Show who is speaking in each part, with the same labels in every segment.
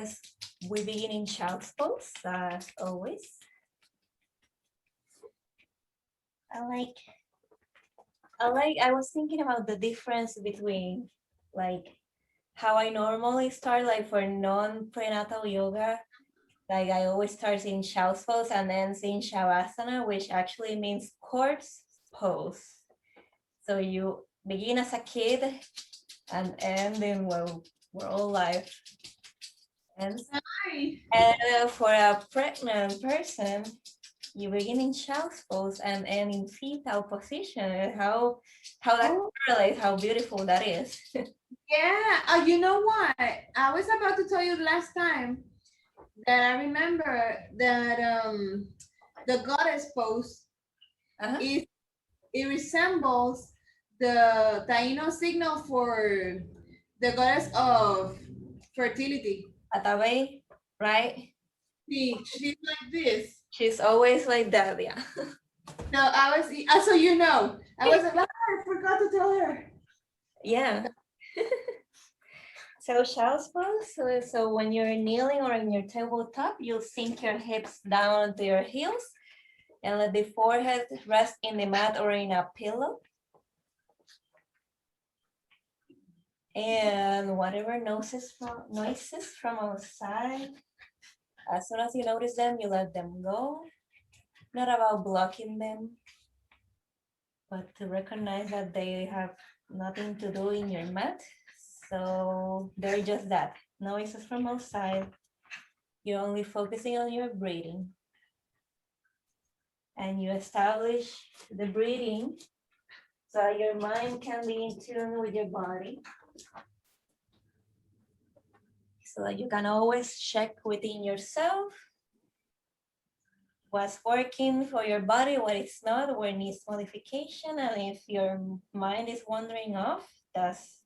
Speaker 1: Yes, we begin in child's pose as always. I was thinking about the difference between like how I normally start like for non-prenatal yoga. Like I always start in child's pose and then in shavasana, which actually means corpse pose. So you begin as a kid and end in, well, we're all alive. And for a pregnant person, you begin in child's pose and end in fetal position. How that correlates, how beautiful that is.
Speaker 2: Yeah, you know what? I was about to tell you last time that I remember that the goddess pose is it resembles the Taino signal for the goddess of fertility.
Speaker 1: Atabe, right?
Speaker 2: She's like this.
Speaker 1: She's always like that, yeah.
Speaker 2: No, I was so you know. I was about I forgot to tell her.
Speaker 1: Yeah. So child's pose. So when you're kneeling or in your tabletop, you'll sink your hips down to your heels and let the forehead rest in the mat or in a pillow. And whatever noises from outside, as soon as you notice them, you let them go. Not about blocking them, but to recognize that they have nothing to do in your mat. So they're just that, noises from outside. You're only focusing on your breathing. And you establish the breathing so your mind can be in tune with your body. So that you can always check within yourself what's working for your body, what is not, where needs modification. And if your mind is wandering off, that's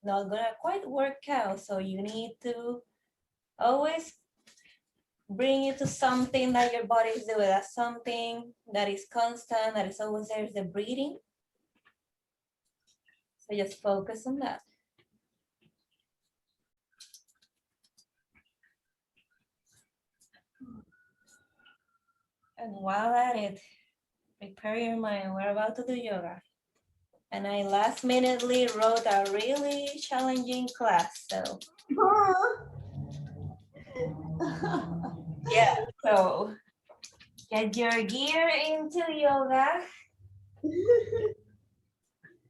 Speaker 1: not gonna quite work out. So you need to always bring it to something that your body is doing. That's something that is constant, that is always there, is the breathing. So just focus on that. And while at it, prepare your mind. We're about to do yoga. And I last minutely wrote a really challenging class. So yeah, so get your gear into yoga.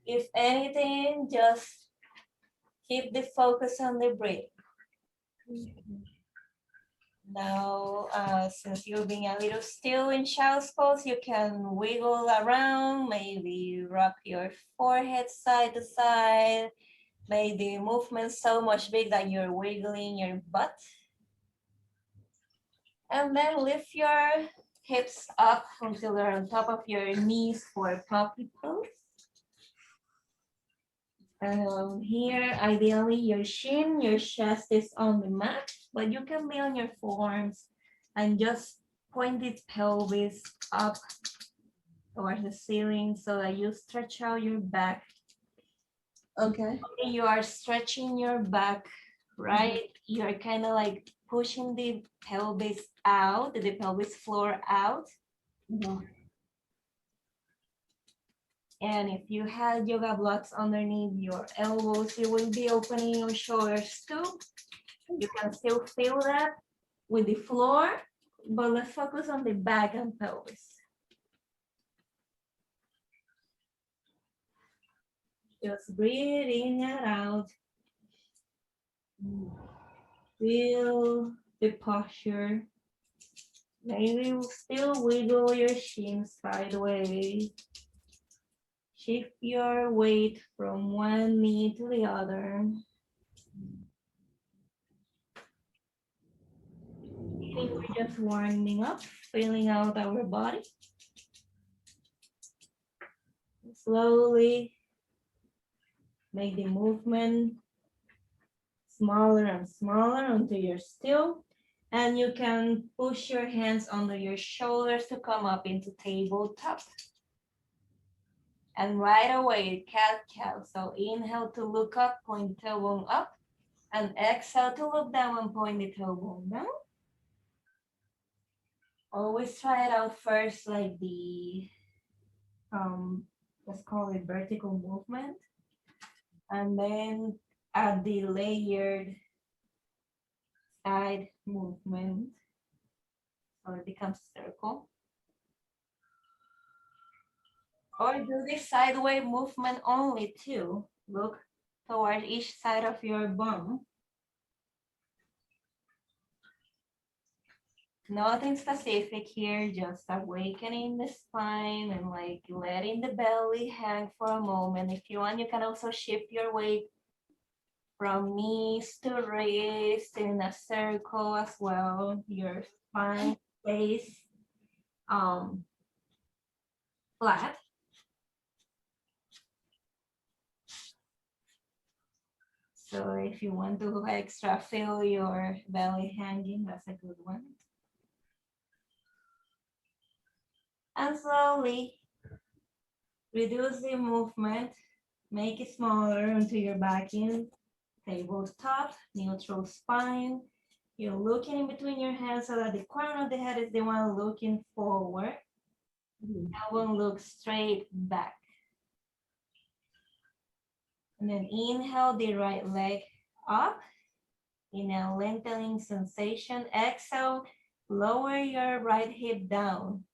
Speaker 1: If anything, just keep the focus on the breath. Now, since you're being a little still in child's pose, you can wiggle around, maybe rock your forehead side to side, make the movement so much big that you're wiggling your butt. And then lift your hips up until they're on top of your knees for puppy pose. Here, ideally, your shin, your chest is on the mat, but you can be on your forearms and just point the pelvis up towards the ceiling so that you stretch out your back.
Speaker 2: Okay.
Speaker 1: You are stretching your back, right? You're kind of like pushing the pelvis out, the pelvis floor out. And if you had yoga blocks underneath your elbows, you will be opening your shoulders too. You can still feel that with the floor, but let's focus on the back and pelvis. Just breathing it out. Feel the posture. Maybe still wiggle your shin sideways. Shift your weight from one knee to the other. We're just warming up, feeling out our body. Slowly make the movement smaller and smaller until you're still. And you can push your hands under your shoulders to come up into tabletop. And right away, cat-cow. So inhale to look up, point tailbone up. And exhale to look down and point the tailbone down. Always try it out first, like the, let's call it vertical movement. And then add the layered side movement. So it becomes a circle. Or do the sideways movement only too. Look toward each side of your bum. Nothing specific here, just awakening the spine and like letting the belly hang for a moment. If you want, you can also shift your weight from knees to wrist in a circle as well. Your spine stays flat. So if you want to extra feel your belly hanging, that's a good one. And slowly reduce the movement, make it smaller until you're back in tabletop, neutral spine. You're looking in between your hands so that the crown of the head is the one looking forward. That one looks straight back. And then inhale the right leg up in a lengthening sensation. Exhale, lower your right hip down.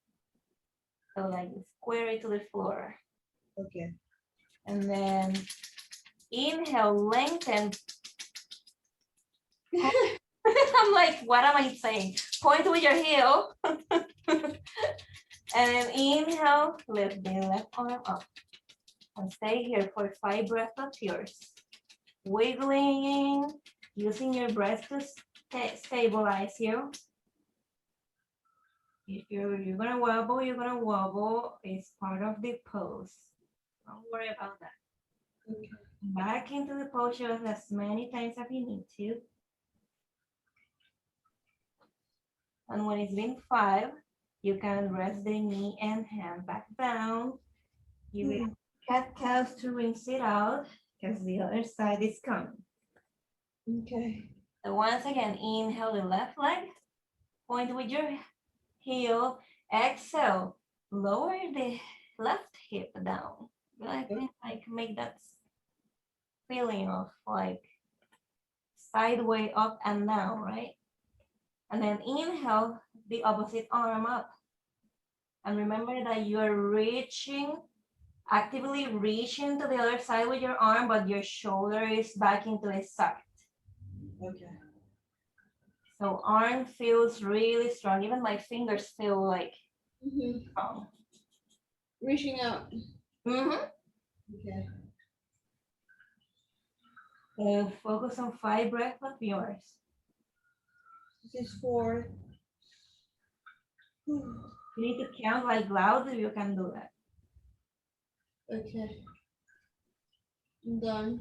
Speaker 1: So like square it to the floor.
Speaker 2: Okay.
Speaker 1: And then inhale, lengthen. I'm like, what am I saying? Point with your heel. And then inhale, lift the left arm up. And stay here for 5 breaths of yours. Wiggling, using your breath to stabilize you. If you're gonna wobble, you're gonna wobble. It's part of the pose. Don't worry about that.
Speaker 2: Okay.
Speaker 1: Back into the posture as many times as you need to. And when it's been 5, you can rest the knee and hand back down. You will cat-cows to rinse it out because the other side is coming.
Speaker 2: Okay.
Speaker 1: So once again, inhale the left leg, point with your heel, exhale, lower the left hip down. Like make that feeling of like sideways up and down, right? And then inhale the opposite arm up. And remember that you're reaching, actively reaching to the other side with your arm, but your shoulder is back into the side.
Speaker 2: Okay.
Speaker 1: So arm feels really strong. Even my fingers feel like strong.
Speaker 2: Reaching out.
Speaker 1: Mm-hmm.
Speaker 2: Okay.
Speaker 1: So focus on 5 breaths of yours.
Speaker 2: This is 4.
Speaker 1: You need to count like loud, you can do that.
Speaker 2: Okay. I'm done.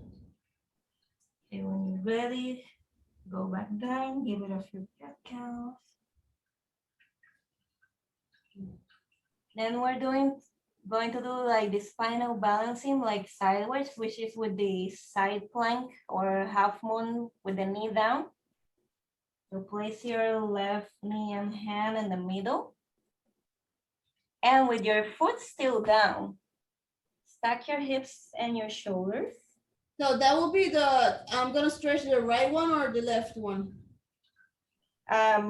Speaker 1: Okay, when you're ready, go back down, give it a few cat counts. Then we're going to do like the spinal balancing, like sideways, which is with the side plank or half moon with the knee down. So place your left knee and hand in the middle. And with your foot still down, stack your hips and your shoulders.
Speaker 2: So that will be the, I'm gonna stretch the right one or the left one?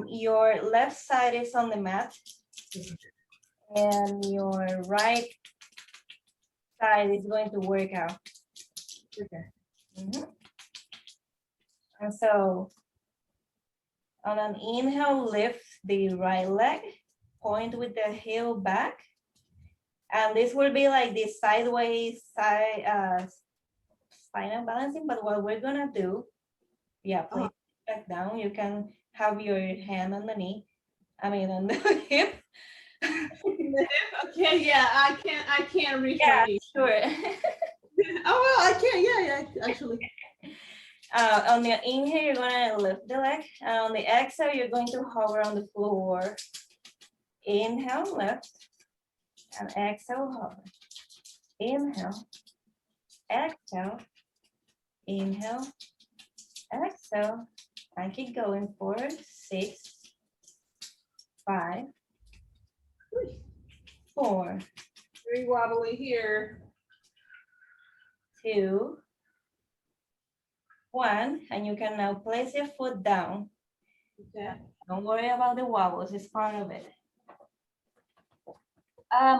Speaker 1: Your left side is on the mat. And your right side is going to work out. Okay. And so on an inhale, lift the right leg, point with the heel back. And this will be like the sideways spinal balancing, but what we're gonna do, place it back down. You can have your hand on the knee, on the hip.
Speaker 2: Okay, yeah, I can't reach
Speaker 1: Yeah,
Speaker 2: my knee.
Speaker 1: sure.
Speaker 2: Oh, well, I can't, yeah, actually.
Speaker 1: On the inhale, you're gonna lift the leg. On the exhale, you're going to hover on the floor. Inhale, lift, and exhale, hover. Inhale, exhale, inhale, Exhale, and keep going for 6, 5, 4,
Speaker 2: Very wobbly here.
Speaker 1: 2, 1, and you can now place your foot down.
Speaker 2: Okay.
Speaker 1: Don't worry about the wobbles, it's part of it.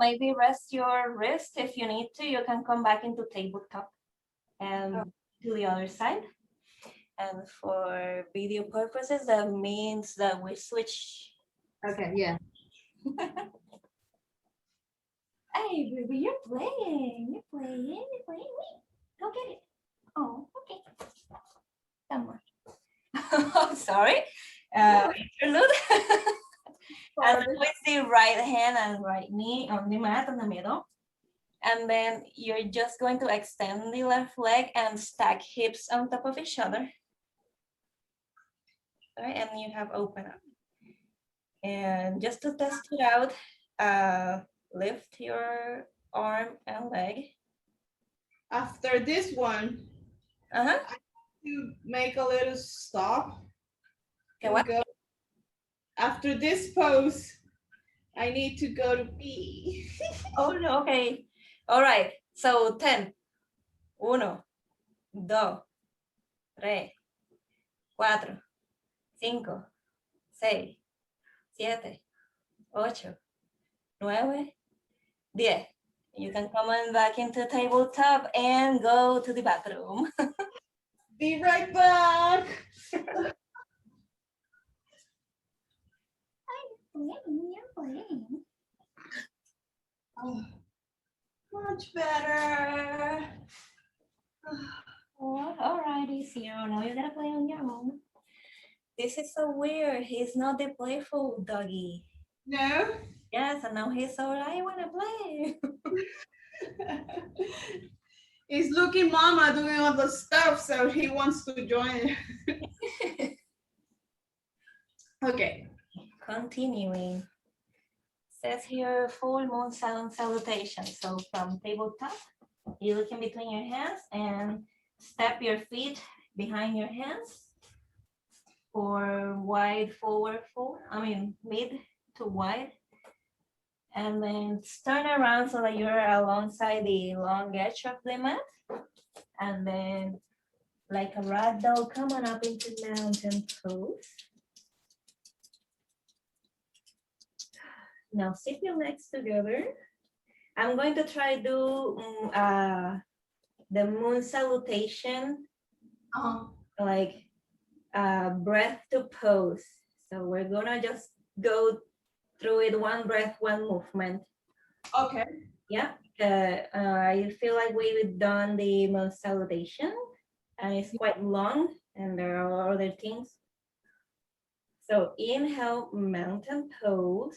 Speaker 1: Maybe rest your wrist if you need to. You can come back into tabletop and to the other side. And for video purposes, that means that we switch.
Speaker 2: Okay, yeah.
Speaker 1: Hey, baby, you're playing. Go get it. Oh, okay. Come on. I'm sorry. Interlude. And with the right hand and right knee on the mat in the middle. And then you're just going to extend the left leg and stack hips on top of each other. All right, and you have open up. And just to test it out, lift your arm and leg.
Speaker 2: After this one,
Speaker 1: Uh-huh.
Speaker 2: to make a little stop.
Speaker 1: Okay, what?
Speaker 2: Go. After this pose, I need to go to pee.
Speaker 1: Oh, no, okay. All right, so 10. 1, 2, 3, 4, 5, 6, 7, 8, 9, 10. You can come on back into tabletop and go to the bathroom.
Speaker 2: Be right back. Oh, much better.
Speaker 1: Oh, all righty, Zero. Now you gotta play on your own. This is so weird. He's not the playful doggy.
Speaker 2: No?
Speaker 1: Yes, and now he's all, I wanna play.
Speaker 2: He's looking mama doing all the stuff, so he wants to join. Okay.
Speaker 1: Continuing. Says here full moon sound salutation. So from tabletop, you look in between your hands and step your feet behind your hands for wide forward fold. I mean mid to wide. And then turn around so that you're alongside the long edge of the mat. And then like a rag doll, coming up into mountain pose. Now sit your legs together. I'm going to try to do the moon salutation, like breath to pose. So we're gonna just go through it, one breath, one movement.
Speaker 2: Okay.
Speaker 1: Yeah, I feel like we've done the moon salutation and it's quite long and there are other things. So inhale, mountain pose.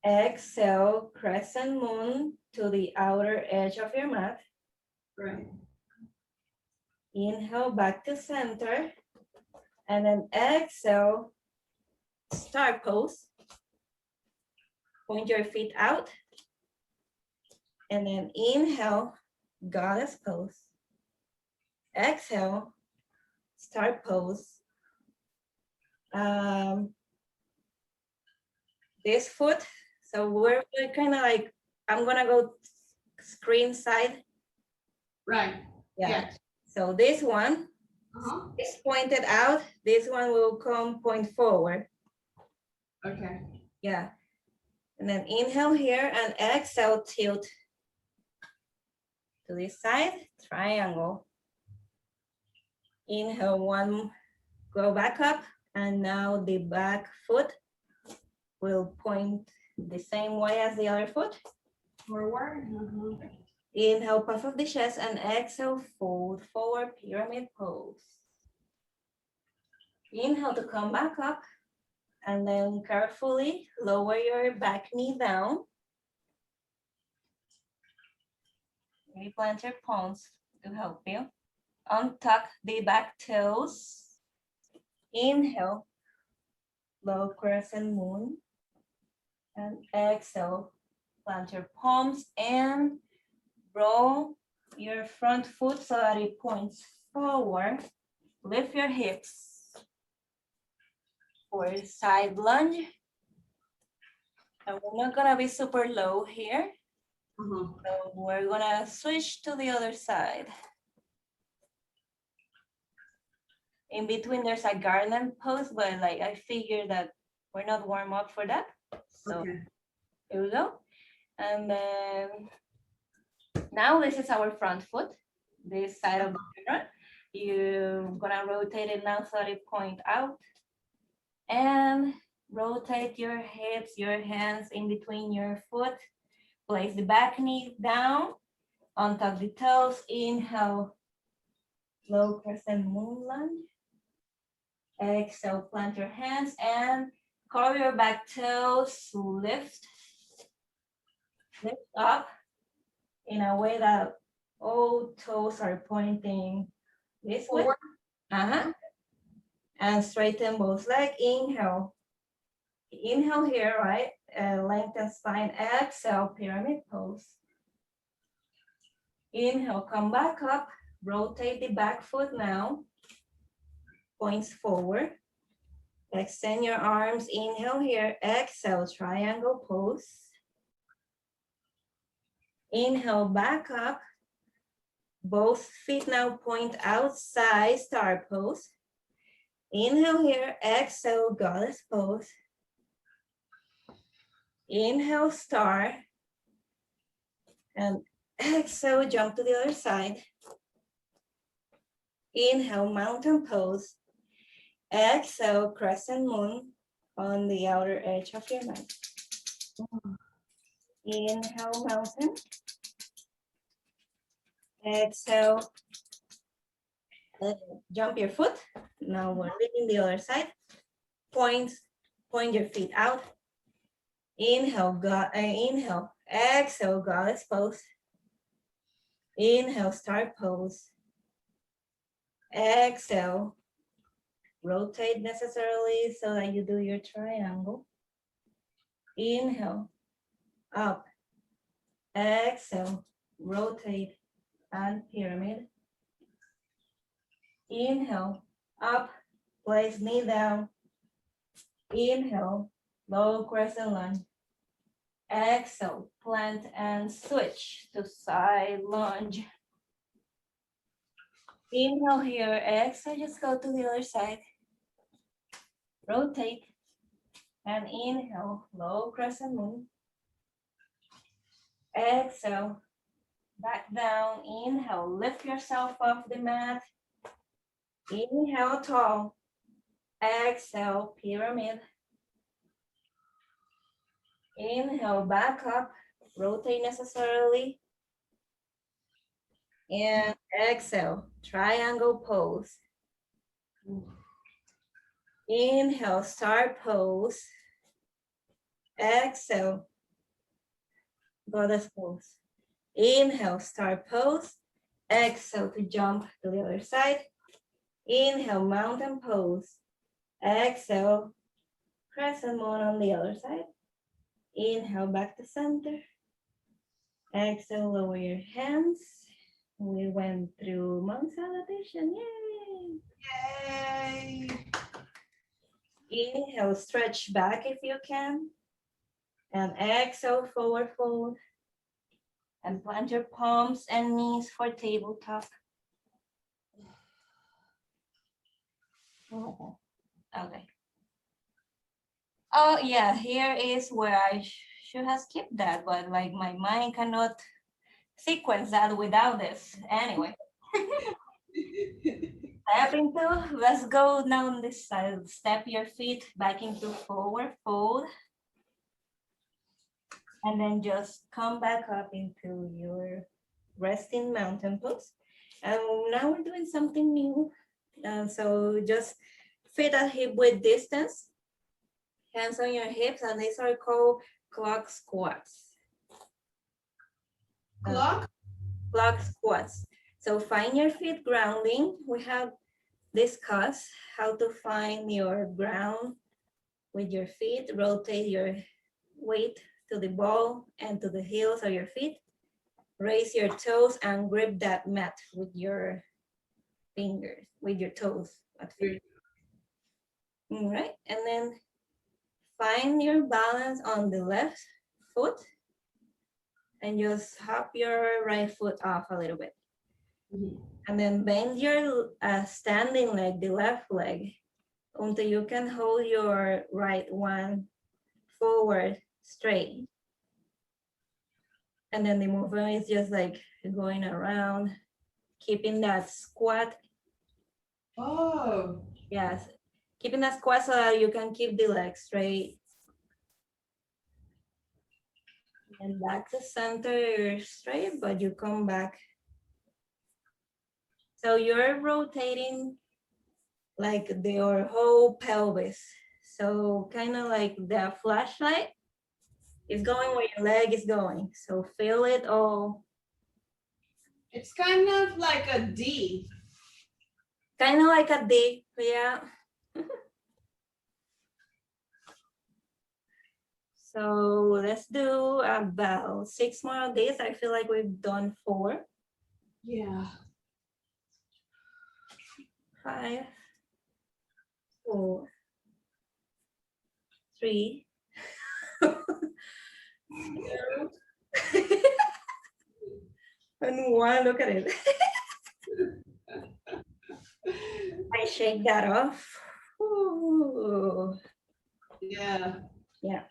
Speaker 1: Exhale, crescent moon to the outer edge of your mat.
Speaker 2: Right.
Speaker 1: Inhale, back to center. And then exhale, star pose. Point your feet out. And then inhale, goddess pose. Exhale, star pose. This foot, so we're kind of like, I'm gonna go screen side.
Speaker 2: Right.
Speaker 1: Yeah. So this one is pointed out. This one will come point forward.
Speaker 2: Okay.
Speaker 1: Yeah. And then inhale here and exhale, tilt to this side, triangle. Inhale, one, go back up. And now the back foot will point the same way as the other foot.
Speaker 2: Forward.
Speaker 1: Inhale, puff of the chest, and exhale, fold forward, pyramid pose. Inhale to come back up, and then carefully lower your back knee down. Maybe plant your palms to help you. Untuck the back toes. Inhale, low crescent moon. And exhale, plant your palms and roll your front foot so that it points forward. lift your hips for side lunge. And we're not gonna be super low here. So we're gonna switch to the other side. In between there's a garland pose, but like I figured that we're not warm up for that. So here we go. And then now this is our front foot, this side of the mirror. You're gonna rotate it now so that it point out. And rotate your hips, your hands in between your foot. Place the back knee down, untuck the toes, inhale, low crescent moon lunge. Exhale, plant your hands and curl your back toes, lift up in a way that all toes are pointing this way. And straighten both legs, inhale. Inhale here, right? Lengthen spine, exhale, pyramid pose. Inhale, come back up, rotate the back foot now. Points forward. Extend your arms, inhale here, exhale, triangle pose. Inhale, back up. Both feet now point outside, star pose. Inhale here, exhale, goddess pose. Inhale, star. And exhale, jump to the other side. Inhale, mountain pose. Exhale, crescent moon on the outer edge of your mat. Inhale, mountain. Exhale, jump your foot. Now we're leaving the other side. Point your feet out. Inhale, inhale. Exhale, goddess pose. Inhale, star pose. Exhale, rotate necessarily so that you do your triangle. Inhale, up. Exhale, rotate and pyramid. Inhale, up, place knee down. Inhale, low crescent lunge. Exhale, plant and switch to side lunge. Inhale here, exhale, just go to the other side. Rotate and inhale, low crescent moon. Exhale, back down, inhale, lift yourself off the mat. Inhale, tall. Exhale, pyramid. Inhale, back up, rotate necessarily. And exhale, triangle pose. Inhale, star pose. Exhale, goddess pose. Inhale, star pose. Exhale to jump to the other side. Inhale, mountain pose. Exhale, crescent moon on the other side. Inhale, back to center. Exhale, lower your hands. We went through monk salutation, yay! Yay! Inhale, stretch back if you can. And exhale, forward fold. And plant your palms and knees for tabletop. Okay. Oh yeah, here is where I should have skipped that, but like my mind cannot sequence that without this. Anyway. Step into, let's go down this side. Step your feet back into forward fold. And then just come back up into your resting mountain pose. And now we're doing something new. So just feet at hip width distance. Hands on your hips, and these are called clock squats. Clock squats. So find your feet grounding. We have discussed how to find your ground with your feet. Rotate your weight to the ball and to the heels of your feet. Raise your toes and grip that mat with your fingers, with your toes. All right, and then find your balance on the left foot and just hop your right foot off a little bit. And then bend your standing leg, the left leg, until you can hold your right one forward straight. And then the movement is just like going around, keeping that squat.
Speaker 2: Oh.
Speaker 1: Yes, keeping that squat so that you can keep the leg straight. And back to center, you're straight, but you come back. So you're rotating like your whole pelvis. So kind of like the flashlight is going where your leg is going. So feel it all.
Speaker 2: It's kind of like a D.
Speaker 1: Kind of like a D, yeah. So let's do about 6 more of these. I feel like we've done 4.
Speaker 2: Yeah.
Speaker 1: 5, 4, 3, 2, and 1. Look at it. I shake that off. Ooh.
Speaker 2: Yeah.
Speaker 1: Yeah.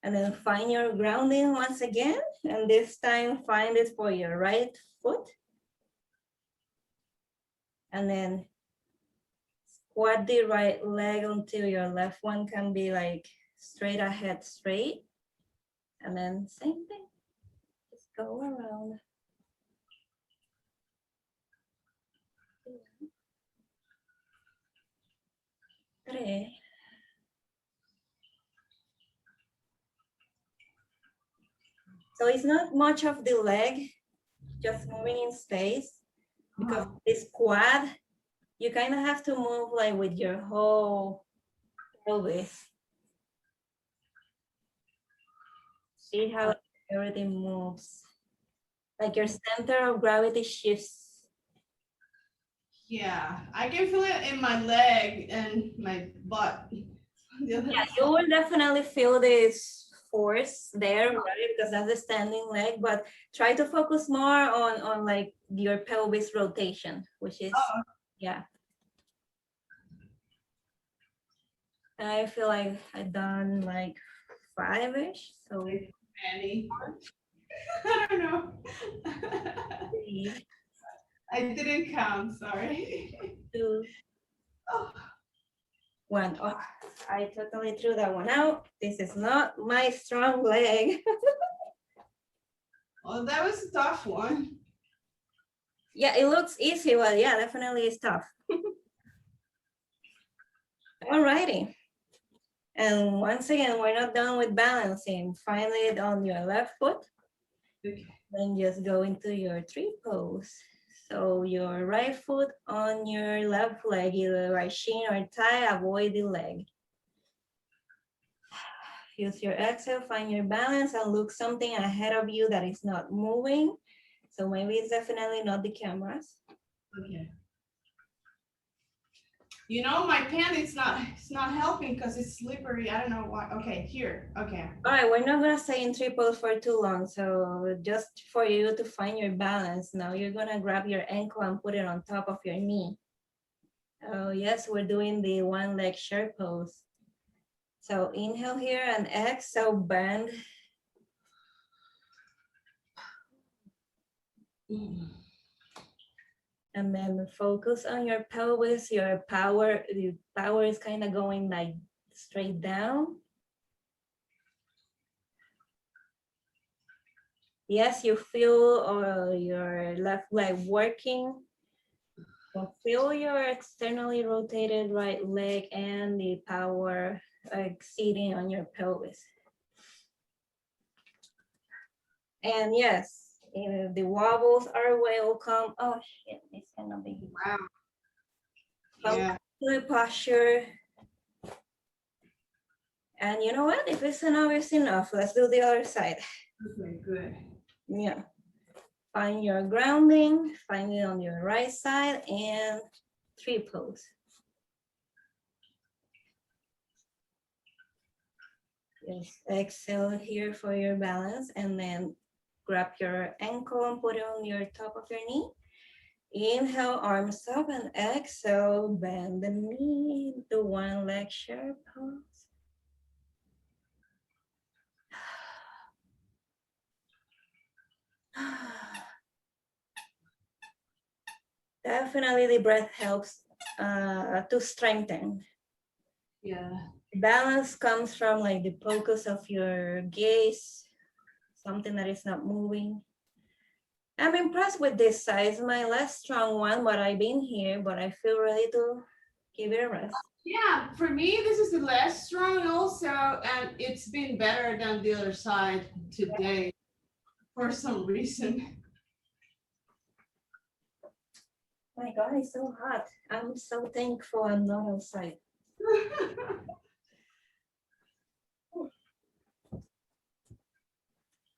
Speaker 1: And then find your grounding once again. And this time find it for your right foot. And then squat the right leg until your left one can be like straight ahead, straight. And then same thing. Just go around. Three. So it's not much of the leg, just moving in space, because this quad, you kind of have to move like with your whole pelvis. See how everything moves. Like your center of gravity shifts.
Speaker 2: Yeah, I can feel it in my leg and my butt.
Speaker 1: Yeah, you will definitely feel this force there, right? Because that's the standing leg, but try to focus more on like your pelvis rotation, which is, yeah. I feel like I've done like 5-ish, so
Speaker 2: Annie. I don't know.
Speaker 1: 3,
Speaker 2: I didn't count, sorry.
Speaker 1: 2,
Speaker 2: Oh.
Speaker 1: 1. Oh, I totally threw that one out. This is not my strong leg.
Speaker 2: Well, that was a tough one.
Speaker 1: Yeah, it looks easy, but yeah, definitely it's tough. Alrighty. And once again, we're not done with balancing. Find it on your left foot.
Speaker 2: Okay.
Speaker 1: Then just go into your tree pose. So your right foot on your left leg, either right shin or thigh, avoid the leg. Use your exhale, find your balance, and look something ahead of you that is not moving. So maybe it's definitely not the cameras.
Speaker 2: Okay. You know, my pen, it's not helping because it's slippery. I don't know why. Okay, here. Okay.
Speaker 1: All right, we're not gonna stay in tree pose for too long. So just for you to find your balance, now you're gonna grab your ankle and put it on top of your knee. Oh yes, we're doing the one leg share pose. So inhale here and exhale, bend. And then focus on your pelvis, your power is kind of going like straight down. Yes, you feel your left leg working. So feel your externally rotated right leg and the power exceeding on your pelvis. And yes, the wobbles are welcome. Oh shit, it's gonna be.
Speaker 2: Wow.
Speaker 1: Yeah. Good posture. And you know what? If it's enough, it's enough. Let's do the other side.
Speaker 2: Okay, good.
Speaker 1: Yeah. find your grounding, find it on your right side, and tree pose. Just exhale here for your balance, and then grab your ankle and put it on your top of your knee. Inhale, arms up, and exhale, bend the knee to one leg share pose. Definitely the breath helps to strengthen.
Speaker 2: Yeah.
Speaker 1: Balance comes from like the focus of your gaze, something that is not moving. I'm impressed with this size, my less strong one, but I've been here, but I feel ready to give it a rest.
Speaker 2: Yeah, for me, this is the less strong also, and it's been better than the other side today for some reason.
Speaker 1: My God, it's so hot. I'm so thankful I'm not outside.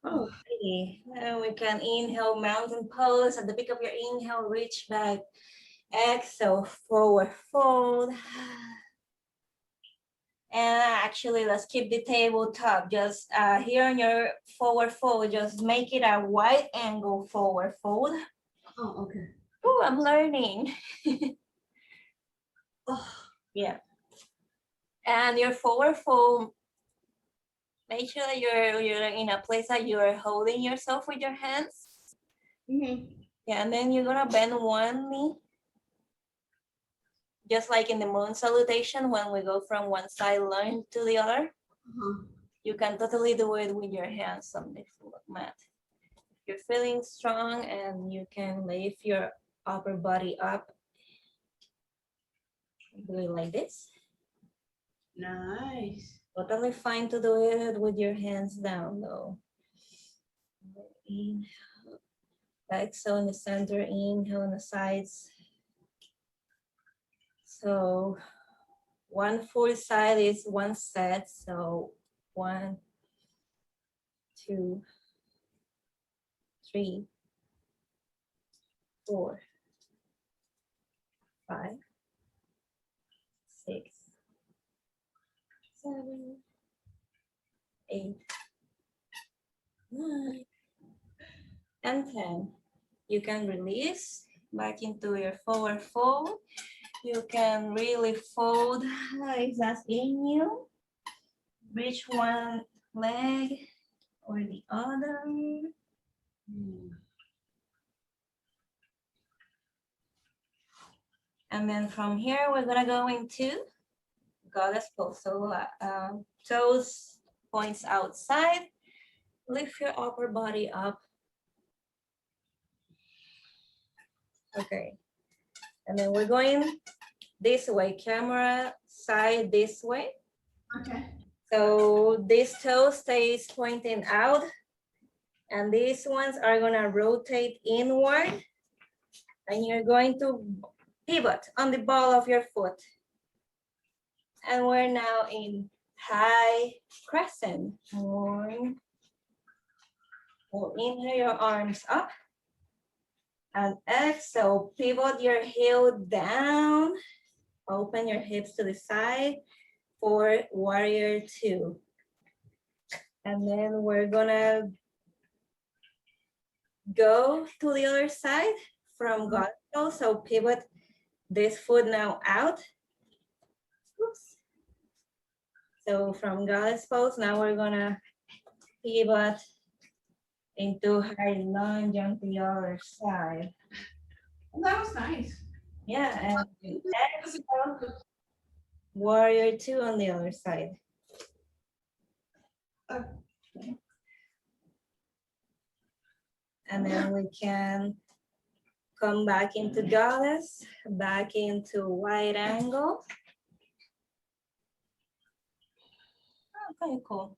Speaker 1: Okay, now we can inhale, mountain pose. At the peak of your inhale, reach back. Exhale, forward fold. And actually, let's keep the tabletop. Just here on your forward fold, just make it a wide angle forward fold.
Speaker 2: Oh, okay.
Speaker 1: Oh, I'm learning. Oh, yeah. And your forward fold, make sure that you're in a place that you're holding yourself with your hands.
Speaker 2: Mm-hmm.
Speaker 1: Yeah, and then you're gonna bend one knee. Just like in the moon salutation, when we go from one side line to the other.
Speaker 2: Uh-huh.
Speaker 1: You can totally do it with your hands on the mat. If you're feeling strong, and you can lift your upper body up. Do it like this.
Speaker 2: Nice.
Speaker 1: Totally fine to do it with your hands down though. Inhale. Exhale in the center, inhale on the sides. So one full side is one set. So 1, 2, 3, 4, 5, 6, 7, 8, 9, and 10. You can release back into your forward fold. You can really fold if that's in you. Reach one leg or the other. And then from here, we're gonna go into goddess pose. So toes points outside. Lift your upper body up. Okay. And then we're going this way, camera side this way.
Speaker 2: Okay.
Speaker 1: So this toe stays pointing out, and these ones are gonna rotate inward, and you're going to pivot on the ball of your foot. And we're now in high crescent. One. So inhale your arms up, and exhale, pivot your heel down, open your hips to the side for warrior 2. And then we're gonna go to the other side from God pose. So pivot this foot now out. Oops. So from Goddess pose, now we're gonna pivot into high lunge on the other side.
Speaker 2: Well, that was nice.
Speaker 1: Yeah, and exhale, warrior 2 on the other side. Okay. And then we can come back into goddess, back into wide angle. Okay, cool.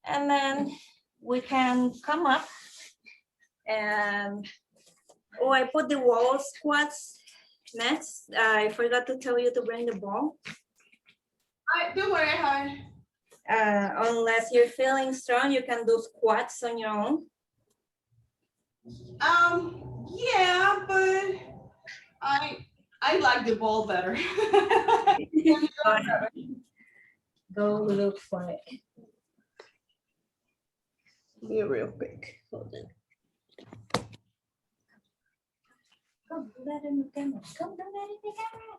Speaker 1: And then we can come up and, oh, I put the wall squats next. I forgot to tell you to bring the ball.
Speaker 2: Don't worry, hon.
Speaker 1: Unless you're feeling strong, you can do squats on your own.
Speaker 2: Yeah, but I like the ball better.
Speaker 1: Go ahead. Go look for it.
Speaker 2: Be real quick. Hold on.
Speaker 1: Come do that in the camera. Come do that in the camera.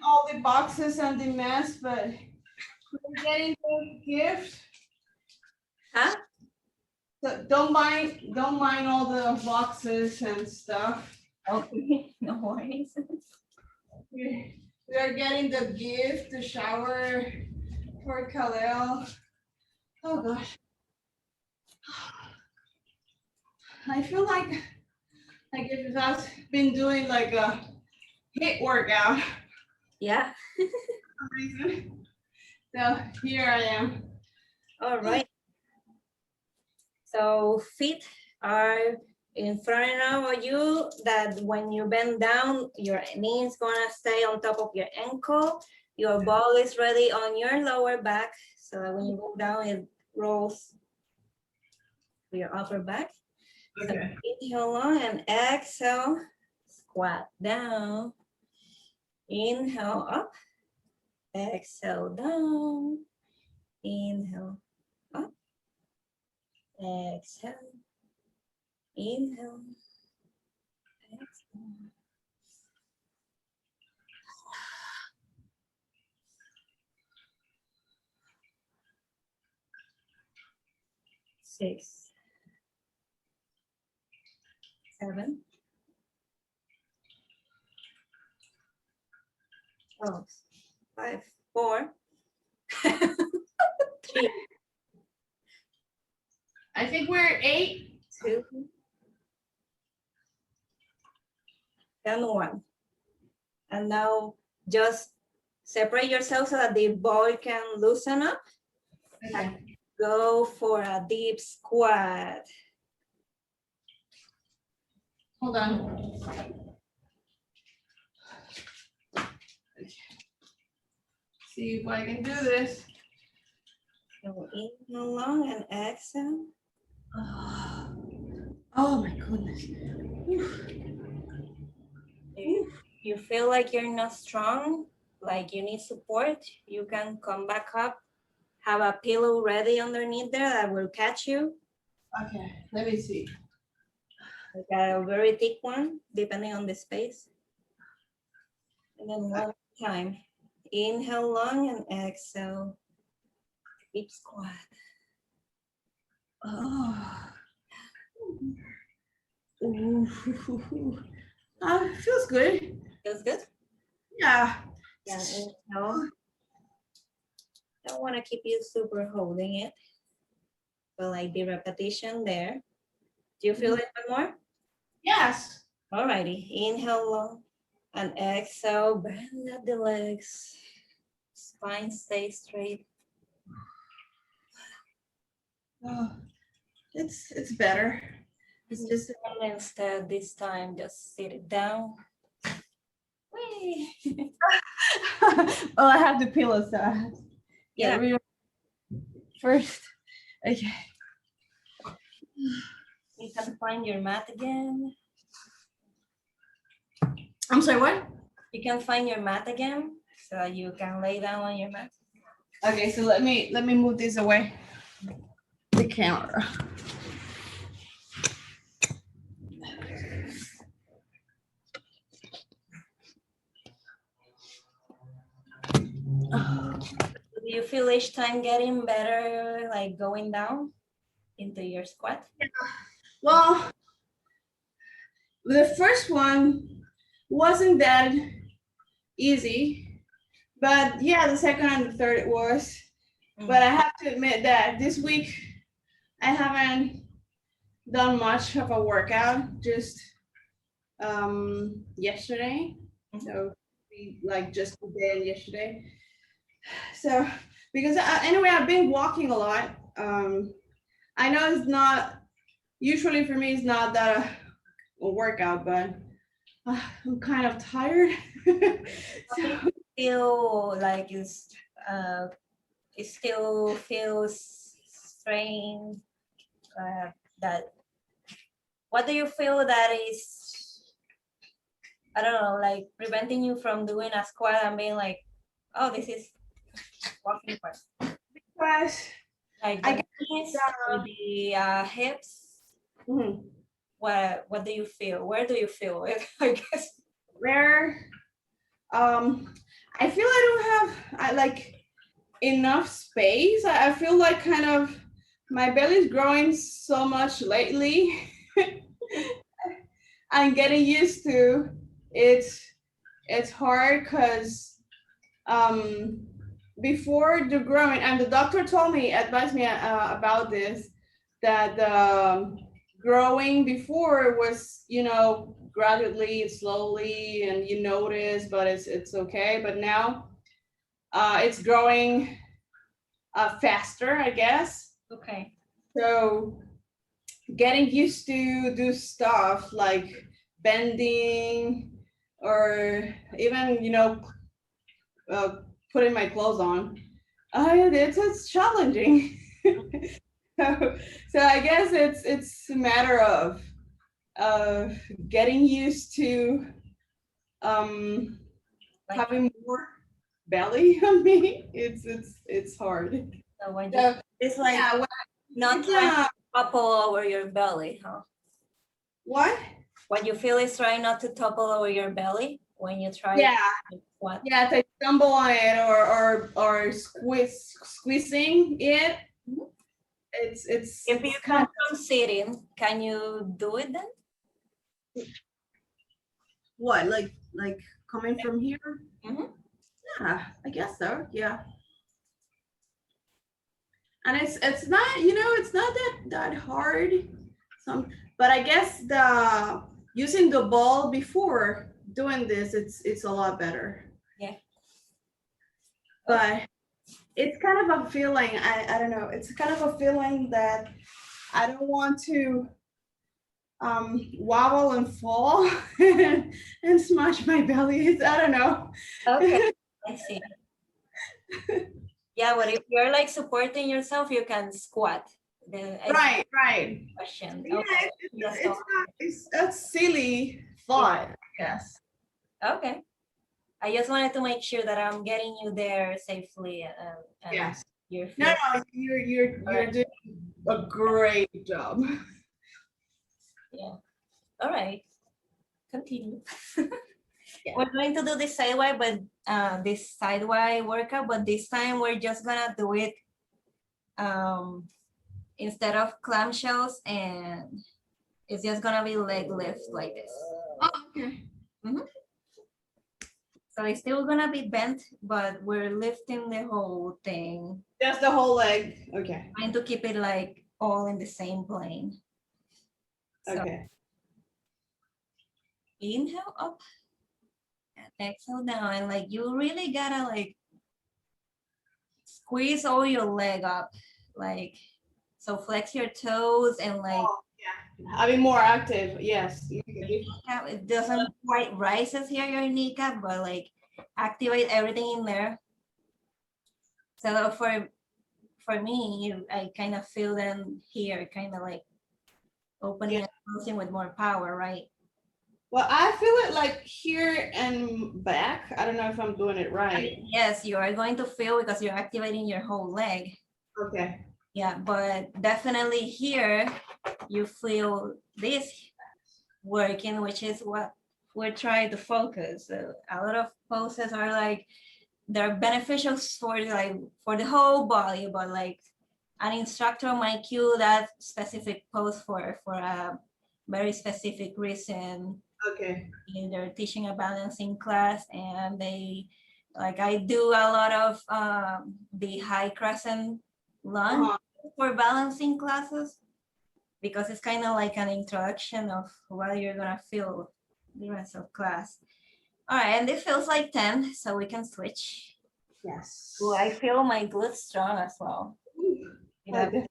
Speaker 2: All the boxes and the mess, but we're getting the gift.
Speaker 1: Huh?
Speaker 2: So don't mind all the boxes and stuff.
Speaker 1: Okay, no worries.
Speaker 2: We are getting the gift, the shower for Khalil. Oh gosh. I feel like if I've been doing like a HIIT workout
Speaker 1: Yeah.
Speaker 2: for some reason. So here I am.
Speaker 1: All right. So feet are in front of you, that when you bend down, your knee is gonna stay on top of your ankle. Your ball is ready on your lower back, so that when you go down, it rolls to your upper back.
Speaker 2: Okay.
Speaker 1: So inhale long and exhale, squat down. Inhale up, exhale down. Inhale up, exhale. Inhale, exhale. 6, 7, 12, 5, 4, 3,
Speaker 2: I think we're 8.
Speaker 1: 2, and 1. And now just separate yourself so that the ball can loosen up.
Speaker 2: Okay.
Speaker 1: Go for a deep squat.
Speaker 2: Hold on. See if I can do this.
Speaker 1: So inhale long and exhale.
Speaker 2: Oh my goodness.
Speaker 1: If you feel like you're not strong, like you need support, you can come back up. Have a pillow ready underneath there that will catch you.
Speaker 2: Okay, let me see.
Speaker 1: Like a very thick one, depending on the space. And then one time. Inhale long and exhale. Deep squat.
Speaker 2: Oh. Ooh. Feels good.
Speaker 1: Feels good?
Speaker 2: Yeah.
Speaker 1: Yeah, inhale. Don't want to keep you super holding it. But like the repetition there. Do you feel it one more?
Speaker 2: Yes.
Speaker 1: Alrighty. Inhale long and exhale. Bend up the legs. Spine stays straight.
Speaker 2: Oh, it's better. It's just
Speaker 1: And instead, this time, just sit it down. Whee!
Speaker 2: well, I have the pillow, so I have to
Speaker 1: Yeah.
Speaker 2: get rid of first. Okay.
Speaker 1: You can find your mat again.
Speaker 2: I'm sorry, what?
Speaker 1: You can find your mat again, so you can lay down on your mat.
Speaker 2: Okay, so let me move this away. The camera.
Speaker 1: Do you feel each time getting better, like going down into your squat?
Speaker 2: Well, the first one wasn't that easy, but yeah, the second and the third it was. But I have to admit that this week I haven't done much of a workout, just yesterday. So we like just did yesterday. So because anyway, I've been walking a lot. I know it's not usually for me. It's not that a workout, but I'm kind of tired. So
Speaker 1: Feel like it's it still feels strange. That what do you feel that is, I don't know, like preventing you from doing a squat and being like, oh, this is walking part.
Speaker 2: Because
Speaker 1: Like
Speaker 2: I
Speaker 1: the
Speaker 2: guess
Speaker 1: knees or the hips.
Speaker 2: mhm.
Speaker 1: What do you feel? Where do you feel it? I guess.
Speaker 2: Where I feel I don't have like enough space. I feel like kind of my belly's growing so much lately. I'm getting used to it. It's hard because before the growing, and the doctor told me, advised me about this, that growing before was, gradually, slowly, and you notice, but it's okay. But now it's growing faster, I guess.
Speaker 1: Okay.
Speaker 2: So getting used to do stuff like bending or even, uh, putting my clothes on. It's challenging. So I guess it's a matter of getting used to um,
Speaker 1: Like,
Speaker 2: having more belly on me. It's hard.
Speaker 1: so when you,
Speaker 2: So
Speaker 1: it's like
Speaker 2: yeah,
Speaker 1: not
Speaker 2: it's
Speaker 1: trying to topple over your belly, huh?
Speaker 2: what?
Speaker 1: What you feel is trying not to topple over your belly when you try
Speaker 2: Yeah,
Speaker 1: what?
Speaker 2: yeah, to stumble on it or squeezing it.
Speaker 1: Mhm. If you
Speaker 2: It's kind
Speaker 1: come
Speaker 2: of
Speaker 1: from sitting, can you do it then?
Speaker 2: what like coming from here.
Speaker 1: Mhm.
Speaker 2: Yeah, I guess so. Yeah, and it's not it's not that hard. Some, but I guess the using the ball before doing this, it's a lot better.
Speaker 1: Yeah.
Speaker 2: But it's kind of a feeling. I don't know. It's kind of a feeling that I don't want to wobble and fall and smash my belly. I don't know.
Speaker 1: Okay. I see. Yeah, but if you're like supporting yourself, you can squat. Then I see
Speaker 2: Right, right.
Speaker 1: the question.
Speaker 2: Yeah,
Speaker 1: Okay.
Speaker 2: it's
Speaker 1: That's all.
Speaker 2: it's not it's a silly
Speaker 1: Yeah.
Speaker 2: thought, I guess.
Speaker 1: Okay. I just wanted to make sure that I'm getting you there safely and
Speaker 2: Yes.
Speaker 1: you're
Speaker 2: No,
Speaker 1: feeling
Speaker 2: no, you're
Speaker 1: right.
Speaker 2: doing a great job.
Speaker 1: Yeah. All right. Continue.
Speaker 2: Yeah.
Speaker 1: We're going to do this sideway, but this sideway workout, but this time we're just gonna do it um, instead of clamshells, and it's just gonna be leg lift like this.
Speaker 2: Oh, okay.
Speaker 1: Mhm. So it's still gonna be bent, but we're lifting the whole thing,
Speaker 2: That's the whole leg. Okay.
Speaker 1: trying to keep it like all in the same plane. So
Speaker 2: Okay.
Speaker 1: inhale up and exhale down, and like you really gotta like squeeze all your leg up, like so flex your toes and like
Speaker 2: Oh, yeah. I'll be more active. Yes.
Speaker 1: kneecap. It doesn't quite rises here your kneecap, but like activate everything in there. So for me, I kind of feel them here, kind of like opening
Speaker 2: Yeah.
Speaker 1: and closing with more power, right?
Speaker 2: Well, I feel it like here and back. I don't know if I'm doing it right.
Speaker 1: Yes, you are going to feel because you're activating your whole leg.
Speaker 2: Okay.
Speaker 1: Yeah, but definitely here you feel this working, which is what we're trying to focus. So a lot of poses are like they're beneficial for like for the whole body, but like an instructor might cue that specific pose for a very specific reason.
Speaker 2: Okay.
Speaker 1: They're teaching a balancing class, and they like I do a lot of the high crescent lunge
Speaker 2: Uh-huh.
Speaker 1: for balancing classes because it's kind of like an introduction of what you're gonna feel the rest of class. All right, and it feels like 10, so we can switch.
Speaker 2: Yes.
Speaker 1: Ooh, I feel my glutes strong as well.
Speaker 2: I
Speaker 1: Mira,
Speaker 2: did- I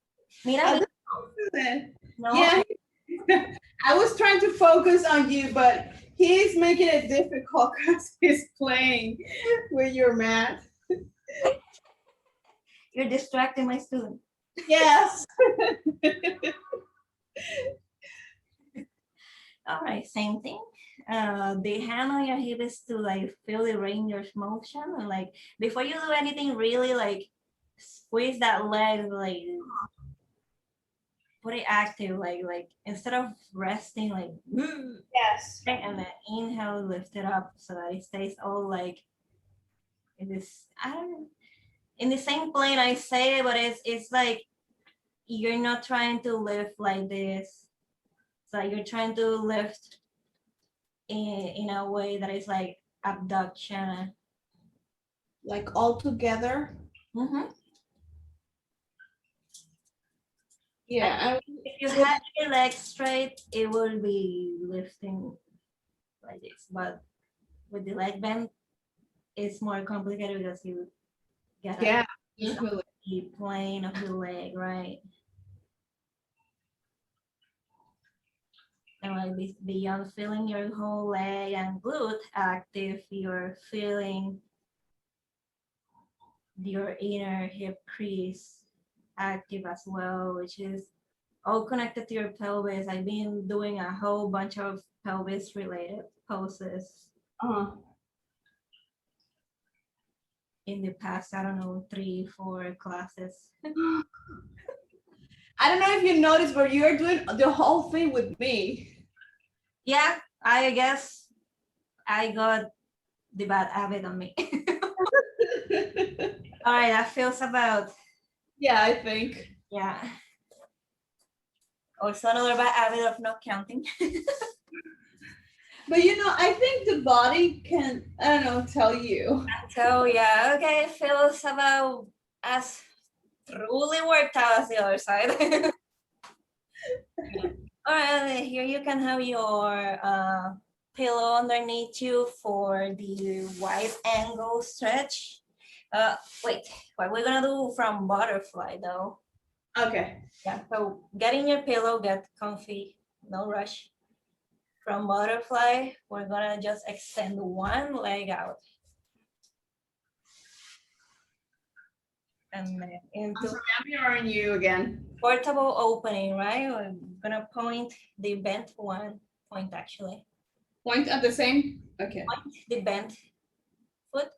Speaker 1: mira,
Speaker 2: did feel that.
Speaker 1: no,
Speaker 2: Yeah. I was trying to focus on you, but he's making it difficult because he's playing with your mat.
Speaker 1: You're distracting my student.
Speaker 2: Yes.
Speaker 1: All right, same thing. The hand on your hip is to like feel the range of motion, and like before you do anything, really like squeeze that leg, like put it active, like instead of resting, like
Speaker 2: Yes.
Speaker 1: and then inhale, lift it up so that it stays all like in this. I don't in the same plane. I say it, but it's like you're not trying to lift like this. So you're trying to lift in a way that is like abduction.
Speaker 2: Like all together.
Speaker 1: Mm-hmm.
Speaker 2: Yeah.
Speaker 1: If you have your legs straight, it will be lifting like this. But with the leg bend, it's more complicated because you gotta
Speaker 2: Yeah.
Speaker 1: keep the plane of the leg, right? And like beyond feeling your whole leg and glute active, you're feeling your inner hip crease active as well, which is all connected to your pelvis. I've been doing a whole bunch of pelvis related poses in the past, I don't know, 3-4 classes.
Speaker 2: I don't know if you noticed, but you're doing the whole thing with me.
Speaker 1: Yeah, I guess I got the bad habit on me. All right, that feels about.
Speaker 2: Yeah, I think.
Speaker 1: Yeah. Also another bad habit of not counting.
Speaker 2: But you know, I think the body can, I don't know, tell you.
Speaker 1: So yeah, okay, it feels about as truly worked out as the other side. All right, here you can have your pillow underneath you for the wide angle stretch. Wait, what we're gonna do from butterfly though?
Speaker 2: Okay.
Speaker 1: Yeah, so get in your pillow, get comfy, no rush. From butterfly, we're gonna just extend one leg out. And then
Speaker 2: I'm
Speaker 1: into
Speaker 2: sorry, I'm mirroring you again.
Speaker 1: portable opening, right? We're gonna point the bent one, point actually.
Speaker 2: Point at the same? Okay.
Speaker 1: Point the bent foot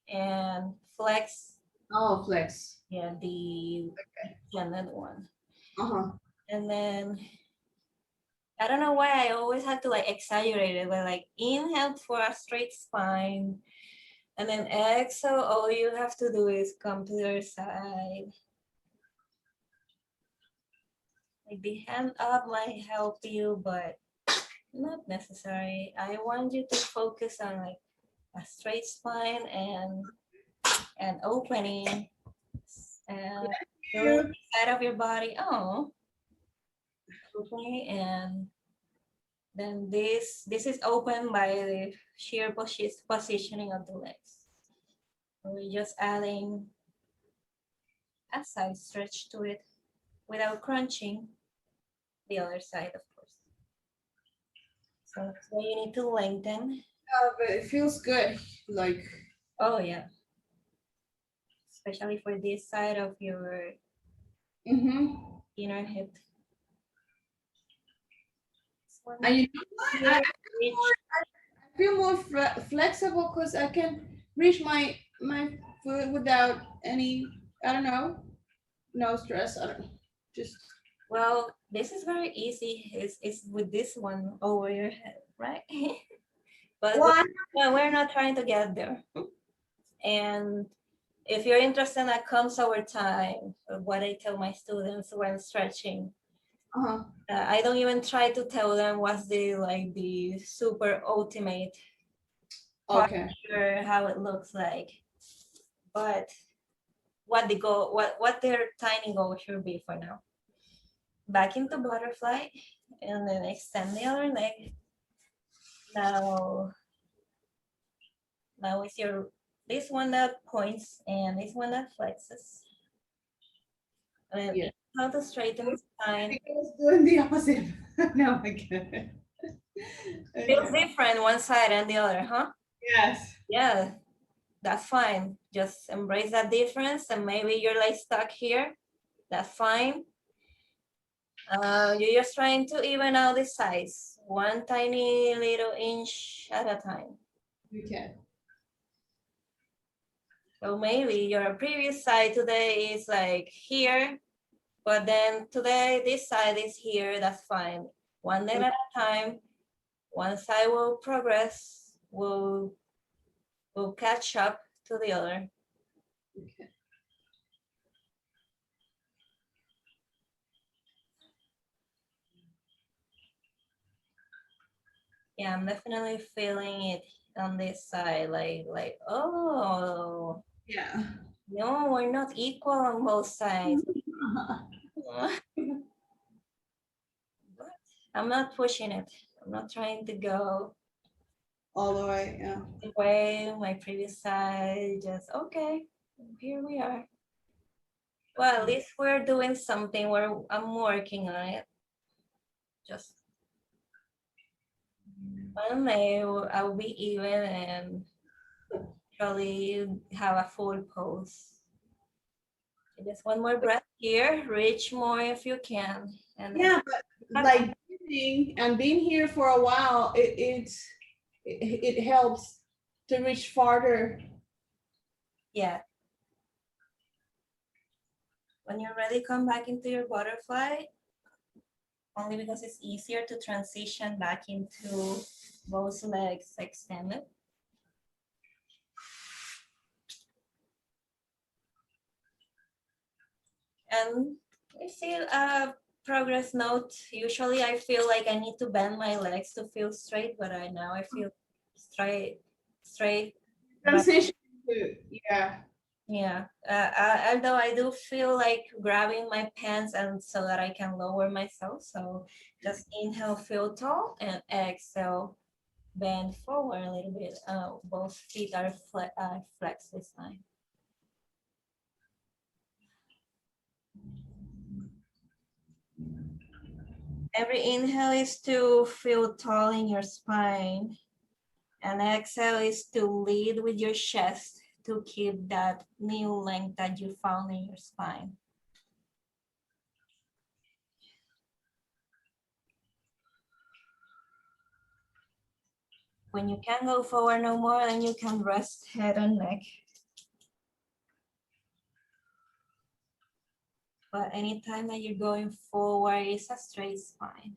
Speaker 1: and flex.
Speaker 2: Oh, flex.
Speaker 1: Yeah, the extended one.
Speaker 2: Uh-huh.
Speaker 1: And then I don't know why I always have to like exaggerate it, but like inhale for a straight spine. And then exhale, all you have to do is come to your side. Like the hand up might help you, but not necessary. I want you to focus on like a straight spine and an opening and feeling the side of your body. Oh, okay. And then this is open by the sheer positioning of the legs. We're just adding a side stretch to it without crunching the other side, of course. So you need to lengthen.
Speaker 2: But it feels good. Like.
Speaker 1: Oh yeah. Especially for this side of your inner hip.
Speaker 2: And you know what? I feel more flexible because I can reach my foot without any, I don't know, no stress. I don't know. Just.
Speaker 1: Well, this is very easy. It's with this one over your head, right? But we're not trying to get there. And if you're interested, that comes over time. What I tell my students when stretching. I don't even try to tell them what's the super ultimate posture, how it looks like, but what the goal, what their tiny goal should be for now. Back into butterfly, and then extend the other leg. Now it's this one that points and this one that flexes. And then how to straighten the spine.
Speaker 2: I was doing the opposite. No, I get it.
Speaker 1: Feels different one side and the other, huh?
Speaker 2: Yes.
Speaker 1: Yeah. that's fine. Just embrace that difference, and maybe you're like stuck here. That's fine. You're just trying to even out the size, one tiny little inch at a time.
Speaker 2: Okay.
Speaker 1: So maybe your previous side today is like here, but then today this side is here. That's fine. One day at a time. One side will progress, will catch up to the other.
Speaker 2: Okay.
Speaker 1: Yeah, I'm definitely feeling it on this side, like, oh,
Speaker 2: Yeah.
Speaker 1: no, we're not equal on both sides. But I'm not pushing it. I'm not trying to go
Speaker 2: All the way, yeah.
Speaker 1: the way my previous side. Just okay, here we are. Well, at least we're doing something where I'm working on it. Just one day I'll be even and probably have a full pose. Just one more breath here. Reach more if you can, and then
Speaker 2: Yeah, but like being here for a while, it helps to reach farther.
Speaker 1: yeah. When you're ready, come back into your butterfly. Only because it's easier to transition back into both legs extended. And I feel a progress note. Usually I feel like I need to bend my legs to feel straight, but now I feel straight. But
Speaker 2: Transition to, yeah.
Speaker 1: yeah, although I do feel like grabbing my pants and so that I can lower myself. So just inhale, feel tall, and exhale, bend forward a little bit. Both feet are flexed this time. Every inhale is to feel tall in your spine, and exhale is to lead with your chest to keep that new length that you found in your spine. When you can go forward no more, then you can rest head and neck. But anytime that you're going forward, it's a straight spine.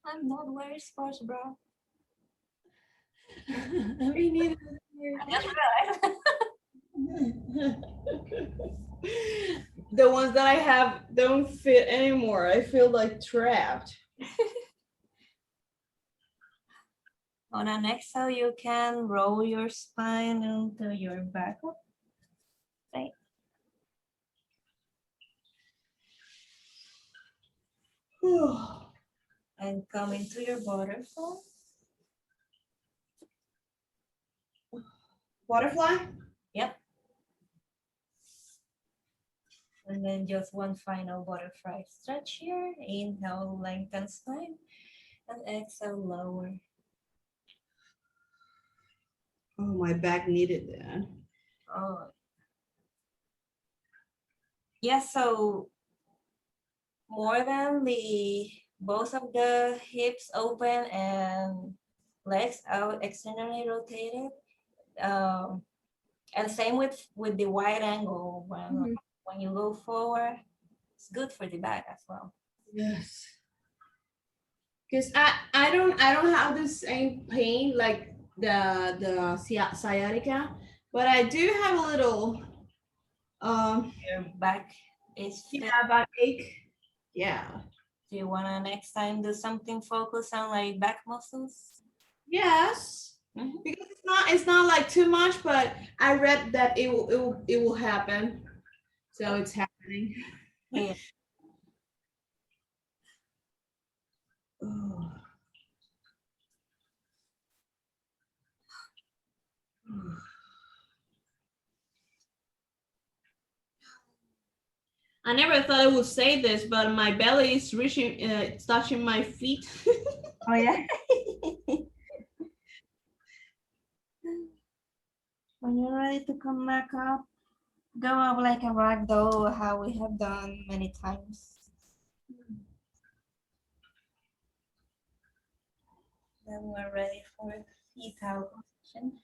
Speaker 1: I'm not wearing sports bra.
Speaker 2: We need
Speaker 1: I just realized.
Speaker 2: the ones that I have don't fit anymore. I feel like trapped.
Speaker 1: On an exhale, you can roll your spine into your back. Right. And come into your butterfly.
Speaker 2: Butterfly?
Speaker 1: Yep. And then just one final butterfly stretch here. Inhale, lengthen spine. And exhale, lower.
Speaker 2: Oh, my back needed that.
Speaker 1: Oh. Yeah, so more than the both of the hips open and legs out externally rotated. And same with the wide angle. When you go forward, it's good for the back as well.
Speaker 2: Yes. Because I don't have the same pain like the sciatica, but I do have a little
Speaker 1: Your back is fit.
Speaker 2: yeah, back ache. Yeah.
Speaker 1: Do you wanna next time do something focused on like back muscles?
Speaker 2: Yes. Because it's not like too much, but I read that it will happen. So it's happening.
Speaker 1: Yeah.
Speaker 2: Oh.
Speaker 3: I never thought I would say this, but my belly is reaching, it's touching my feet.
Speaker 1: Oh yeah. When you're ready to come back up, go up like a rag doll, how we have done many times. Then we're ready for fetal position.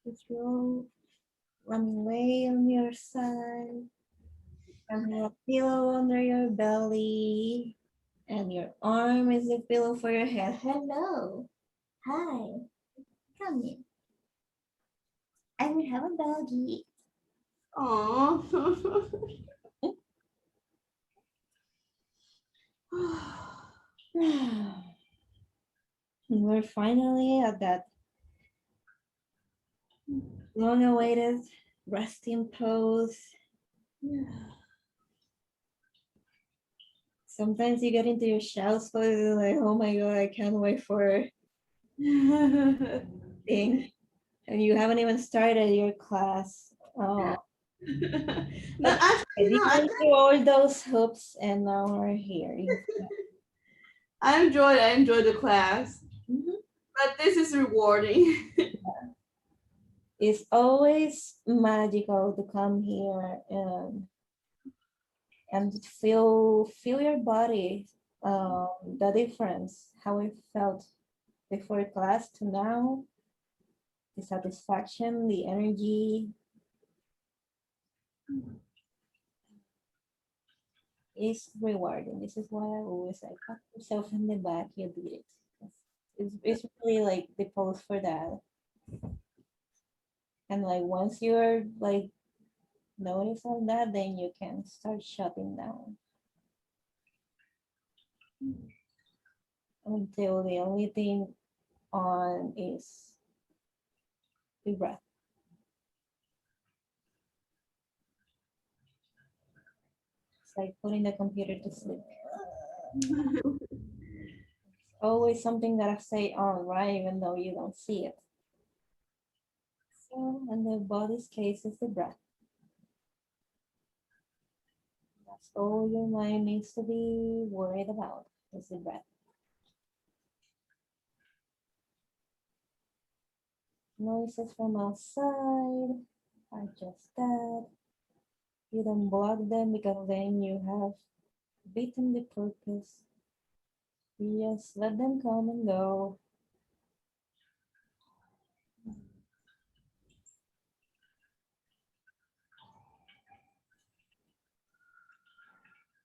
Speaker 1: Just roll one way on your side. And your pillow under your belly. And your arm is the pillow for your head. Hello. Hi. Come in. I will have a doggy.
Speaker 3: Aww.
Speaker 1: We're finally at that long-awaited resting pose. Sometimes you get into your child's pose and you're like, oh my god, I can't wait for thing. And you haven't even started your class. Oh,
Speaker 3: No, actually,
Speaker 1: we
Speaker 3: no,
Speaker 1: went through all those hoops and now we're here.
Speaker 3: I enjoyed the class, but this is rewarding.
Speaker 1: It's always magical to come here and feel your body, the difference, how it felt before class to now, the satisfaction, the energy. Is rewarding. This is why I always like pat yourself in the back, you did it. It's really like the pose for that. And like once you're like notice all that, then you can start shutting down. Until the only thing on is the breath. It's like putting the computer to sleep. Always something that I say on, right? Even though you don't see it. So in the body's case is the breath. That's all your mind needs to be worried about is the breath. Noises from outside are just that. You don't block them because then you have beaten the purpose. You just let them come and go.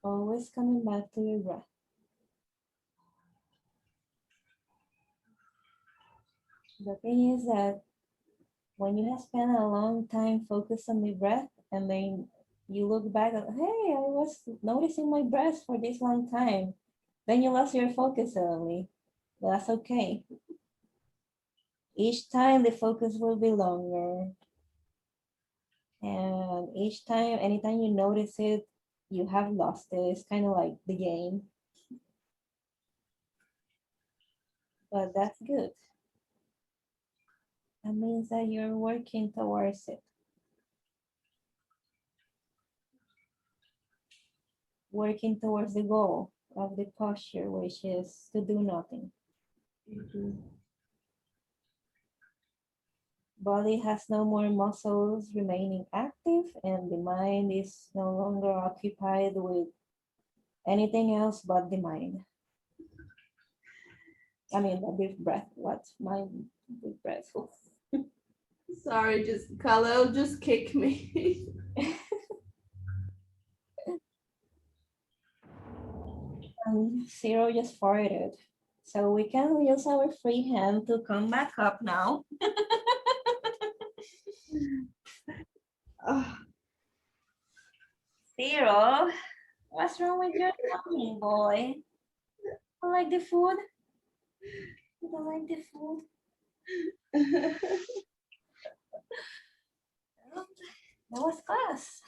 Speaker 1: Always coming back to your breath. The thing is that when you have spent a long time focused on the breath and then you look back and hey, I was noticing my breath for this long time. Then you lost your focus suddenly. But that's okay. Each time the focus will be longer. And each time, anytime you notice it, you have lost it. It's kind of like the game. But that's good. That means that you're working towards it. Working towards the goal of the posture, which is to do nothing. Body has no more muscles remaining active, and the mind is no longer occupied with anything else but the mind. I mean, the deep breath. What's mind with breath?
Speaker 3: Sorry, just Khalil just kicked me.
Speaker 1: Zero just farted. So we can use our free hand to come back up now. Zero, what's wrong with your tummy, boy? You like the food? You don't like the food? That was class.